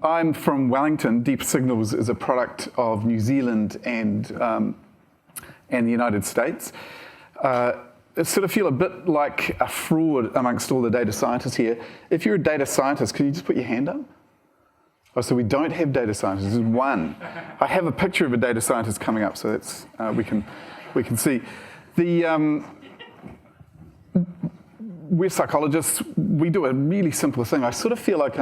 I'm from Wellington. Deep Signals is a product of New Zealand and the United States. I sort of feel a bit like a fraud amongst all the data scientists here. If you're a data scientist, can you just put your hand up? Oh, so we don't have data scientists. There's one. I have a picture of a data scientist coming up, so that's we can see. We're psychologists. We do a really simple thing. I sort of feel like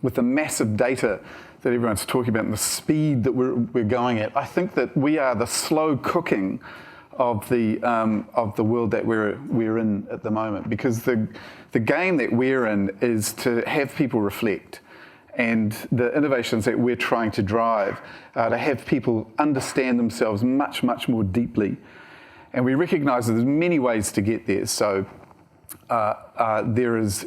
with the massive data that everyone's talking about and the speed that we're going at, I think that we are the slow cooking of the world that we're in at the moment, because the game that we're in is to have people reflect, and the innovations that we're trying to drive are to have people understand themselves much, much more deeply, and we recognise that there's many ways to get there. So there is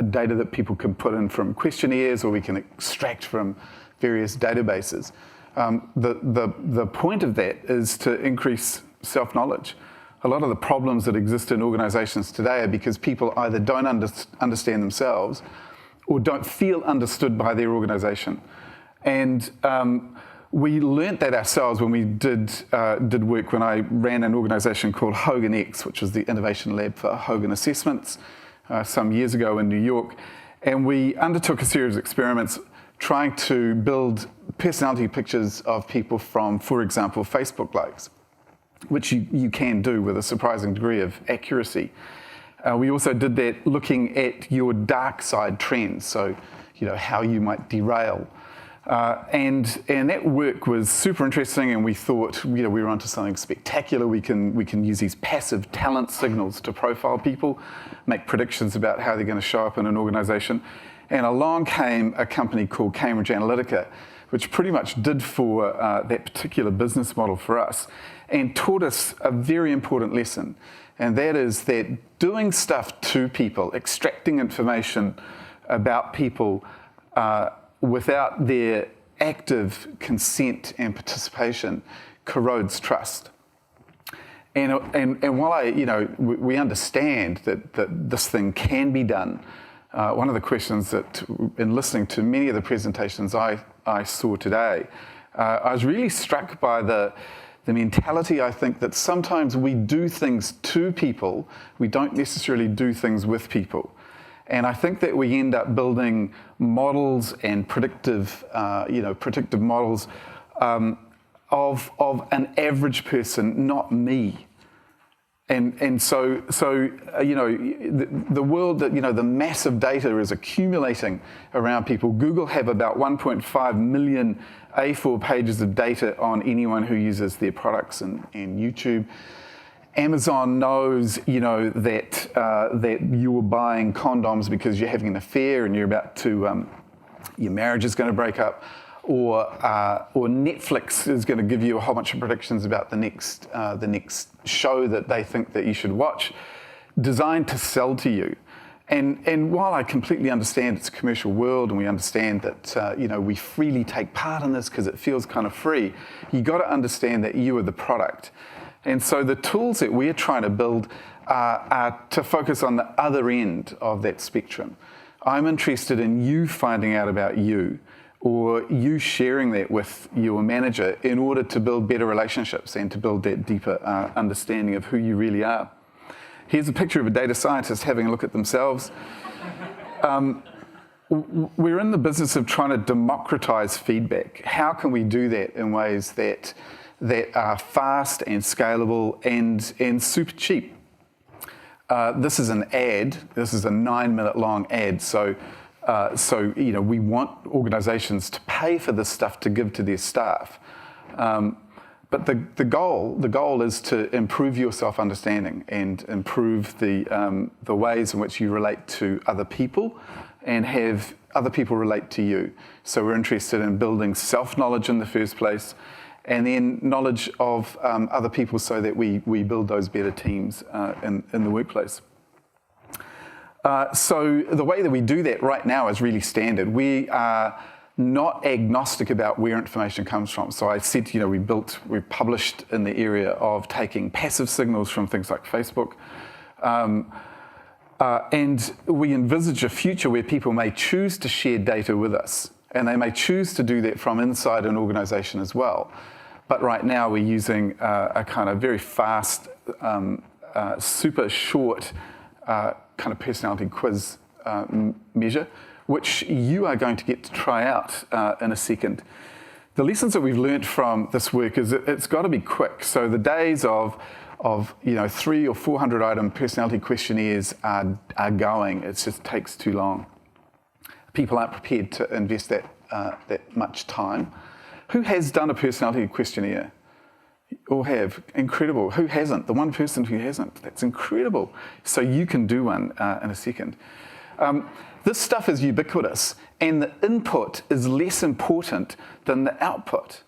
data that people can put in from questionnaires, or we can extract from various databases. The point of that is to increase self-knowledge. A lot of the problems that exist in organisations today are because people either don't understand themselves or don't feel understood by their organisation. And we learnt that ourselves when we did work when I ran an organisation called Hogan X, which was the innovation lab for Hogan Assessments, some years ago in New York. And we undertook a series of experiments trying to build personality pictures of people from, for example, Facebook likes, which you can do with a surprising degree of accuracy. We also did that looking at your dark side trends, so how you might derail. And that work was super interesting, and we thought we were onto something spectacular. We can use these passive talent signals to profile people, make predictions about how they're going to show up in an organisation. And along came a company called Cambridge Analytica, which pretty much did for that particular business model for us, and taught us a very important lesson. And that is that doing stuff to people, extracting information about people without their active consent and participation corrodes trust. And while we understand that this thing can be done, one of the questions that, in listening to many of the presentations I saw today, I was really struck by the mentality, I think, that sometimes we do things to people, we don't necessarily do things with people. And I think that we end up building models and predictive models of an average person, not me. And so the world that, the massive data is accumulating around people. Google have about 1.5 million A4 pages of data on anyone who uses their products and YouTube. Amazon knows, that you're buying condoms because you're having an affair and you're about to, your marriage is going to break up. Or Netflix is going to give you a whole bunch of predictions about the next show that they think that you should watch, designed to sell to you. And while I completely understand it's a commercial world, and we understand that we freely take part in this because it feels kind of free, you got to understand that you are the product. And so the tools that we're trying to build are to focus on the other end of that spectrum. I'm interested in you finding out about you, or you sharing that with your manager in order to build better relationships and to build that deeper understanding of who you really are. Here's a picture of a data scientist having a look at themselves. We're in the business of trying to democratize feedback. How can we do that in ways that are fast and scalable and super cheap? This is an ad. This is a 9-minute long ad. So we want organisations to pay for this stuff to give to their staff. But the goal is to improve your self-understanding and improve the ways in which you relate to other people and have other people relate to you. So we're interested in building self-knowledge in the first place, and then knowledge of other people so that we build those better teams in the workplace. So the way that we do that right now is really standard. We are not agnostic about where information comes from. So I said, we published in the area of taking passive signals from things like Facebook. And we envisage a future where people may choose to share data with us, and they may choose to do that from inside an organisation as well. But right now we're using a kind of very fast, super short kind of personality quiz measure, which you are going to get to try out in a second. The lessons that we've learnt from this work is that it's got to be quick. So the days of 300 or 400 item personality questionnaires are going. It just takes too long. People aren't prepared to invest that much time. Who has done a personality questionnaire? All have. Incredible. Who hasn't? The one person who hasn't. That's incredible. So you can do one in a second. This stuff is ubiquitous, and the input is less important than the output.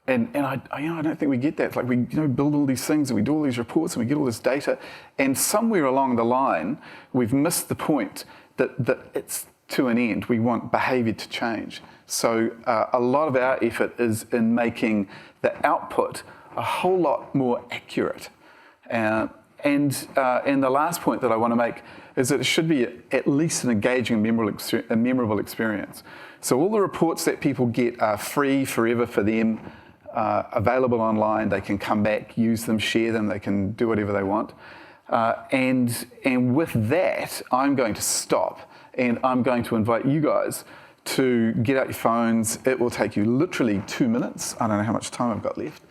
And I don't think we get that. It's like we build all these things and we do all these reports and we get all this data, and somewhere along the line we've missed the point that it's to an end. We want behaviour to change. So a lot of our effort is in making the output a whole lot more accurate. And the last point that I want to make is that it should be at least an engaging and memorable experience. So all the reports that people get are free forever for them, available online. They can come back, use them, share them. They can do whatever they want. And with that, I'm going to stop, and I'm going to invite you guys to get out your phones. It will take you literally 2 minutes. I don't know how much time I've got left.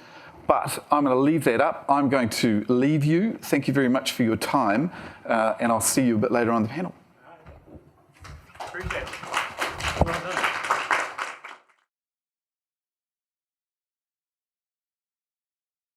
But I'm going to leave that up. I'm going to leave you. Thank you very much for your time, and I'll see you a bit later on the panel.